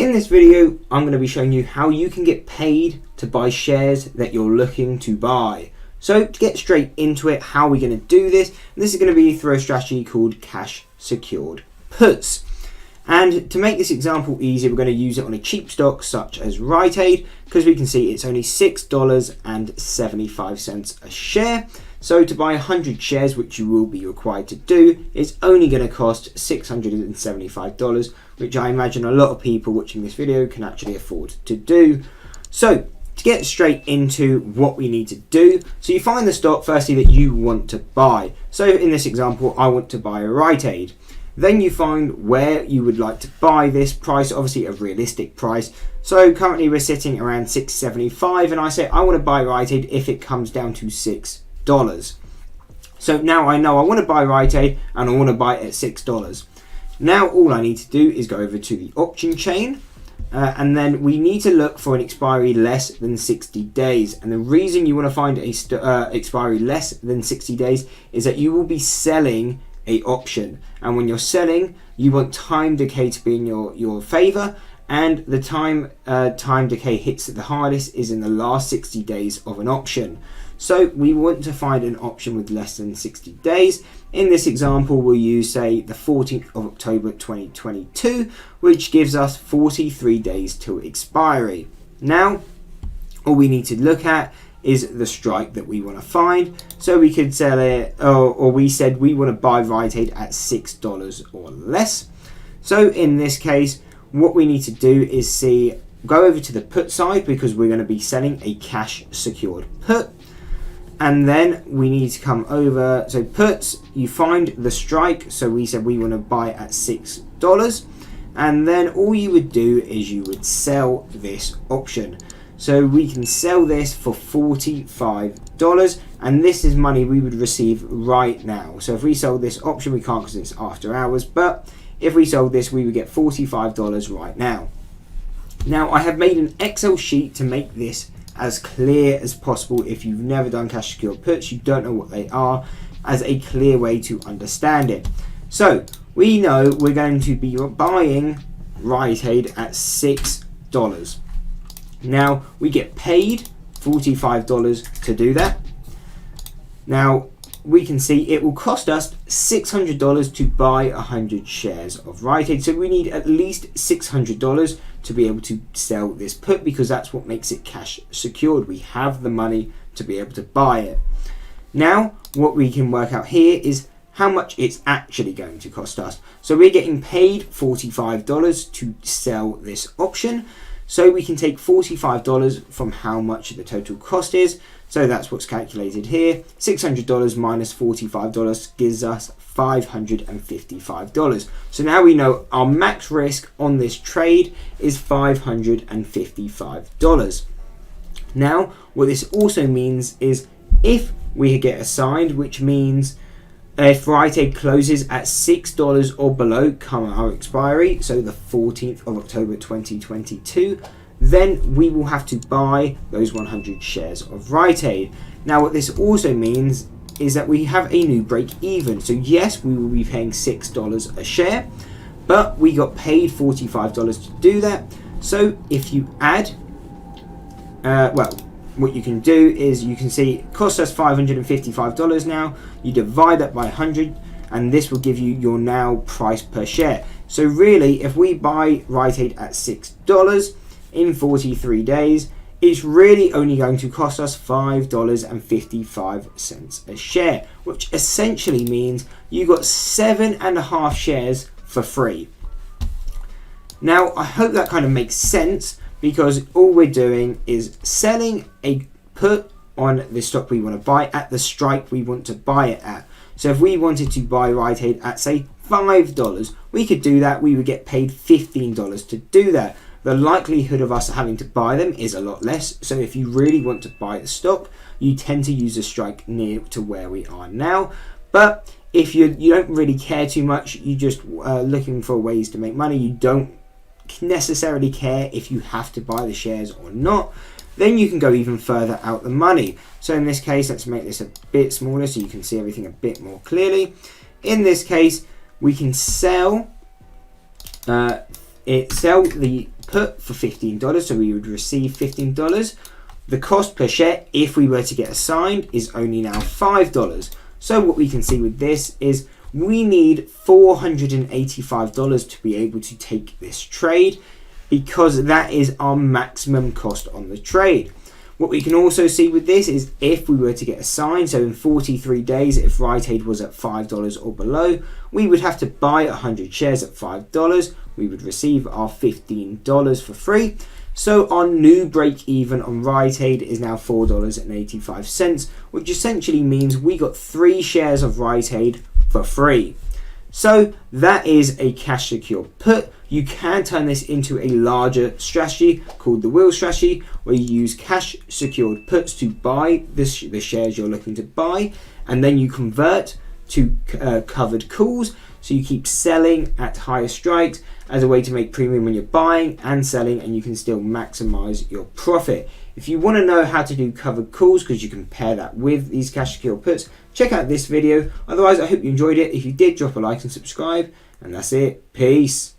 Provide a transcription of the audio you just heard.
In this video, I'm going to be showing you how you can get paid to buy shares that you're looking to buy. So to get straight into it, how are we going to do this? This is going to be through a strategy called cash secured puts. And to make this example easier, we're going to use it on a cheap stock such as Rite Aid, because we can see it's only $6.75 a share. So to buy 100 shares, which you will be required to do, it's only going to cost $675, which I imagine a lot of people watching this video can actually afford to do. So to get straight into what we need to do, so you find the stock firstly that you want to buy. So in this example, I want to buy a Rite Aid. Then you find where you would like to buy this price, obviously a realistic price. So currently we're sitting around $6.75, and I say I want to buy Rite Aid if it comes down to $6. So now I know I want to buy Rite Aid and I want to buy it at $6. Now all I need to do is go over to the option chain, and then we need to look for an expiry less than 60 days. And the reason you want to find a expiry less than 60 days is that you will be selling a option, and when you're selling, you want time decay to be in your favor, and the time decay hits the hardest is in the last 60 days of an option. So we want to find an option with less than 60 days. In this example, we'll use, say, the 14th of October 2022, which gives us 43 days till expiry. Now all we need to look at is the strike that we want to find. So we could sell it, or we said we want to buy Rite Aid at $6 or less. So in this case, what we need to do is go over to the put side, because we're going to be selling a cash secured put. And then we need to come over, so puts, you find the strike. So we said we want to buy at $6. And then all you would do is you would sell this option. So we can sell this for $45, and this is money we would receive right now. So if we sold this option, we can't because it's after hours, but if we sold this, we would get $45 right now. Now I have made an Excel sheet to make this as clear as possible. If you've never done cash secured puts, you don't know what they are, as a clear way to understand it. So we know we're going to be buying Rite Aid at $6. Now we get paid $45 to do that. Now we can see it will cost us $600 to buy 100 shares of Rite Aid. So we need at least $600 to be able to sell this put, because that's what makes it cash secured. We have the money to be able to buy it. Now what we can work out here is how much it's actually going to cost us. So we're getting paid $45 to sell this option. So we can take $45 from how much the total cost is. So that's what's calculated here. $600 minus $45 gives us $555. So now we know our max risk on this trade is $555. Now what this also means is if we get assigned, which means if Rite Aid closes at $6 or below come our expiry, so the 14th of October 2022, then we will have to buy those 100 shares of Rite Aid. Now what this also means is that we have a new break even. So yes, we will be paying $6 a share, but we got paid $45 to do that. So if you add, what you can do is you can see it costs us $555 now. You divide that by 100, and this will give you your now price per share. So really, if we buy Rite Aid at $6 in 43 days, it's really only going to cost us $5.55 a share, which essentially means you got 7.5 shares for free. Now, I hope that kind of makes sense, because all we're doing is selling a put on the stock we want to buy at the strike we want to buy it at. So if we wanted to buy Rite Aid at, say, $5, we could do that. We would get paid $15 to do that. The likelihood of us having to buy them is a lot less. So if you really want to buy the stock, you tend to use a strike near to where we are now. But if you don't really care too much, you just looking for ways to make money, you don't necessarily care if you have to buy the shares or not, then you can go even further out the money. So in this case, let's make this a bit smaller so you can see everything a bit more clearly. In this case, we can sell the put for $15, so we would receive $15. The cost per share, if we were to get assigned, is only now $5. So what we can see with this is we need $485 to be able to take this trade, because that is our maximum cost on the trade. What we can also see with this is if we were to get assigned, so in 43 days, if Rite Aid was at $5 or below, we would have to buy 100 shares at $5. We would receive our $15 for free. So our new break even on Rite Aid is now $4.85, which essentially means we got 3 shares of Rite Aid for free. So that is a cash secure put. You can turn this into a larger strategy called the wheel strategy, where you use cash secured puts to buy the shares you're looking to buy, and then you convert to covered calls. So you keep selling at higher strikes as a way to make premium when you're buying and selling, and you can still maximize your profit. If you want to know how to do covered calls, because you can pair that with these cash secure puts, check out this video. Otherwise, I hope you enjoyed it. If you did, drop a like and subscribe, and that's it. Peace.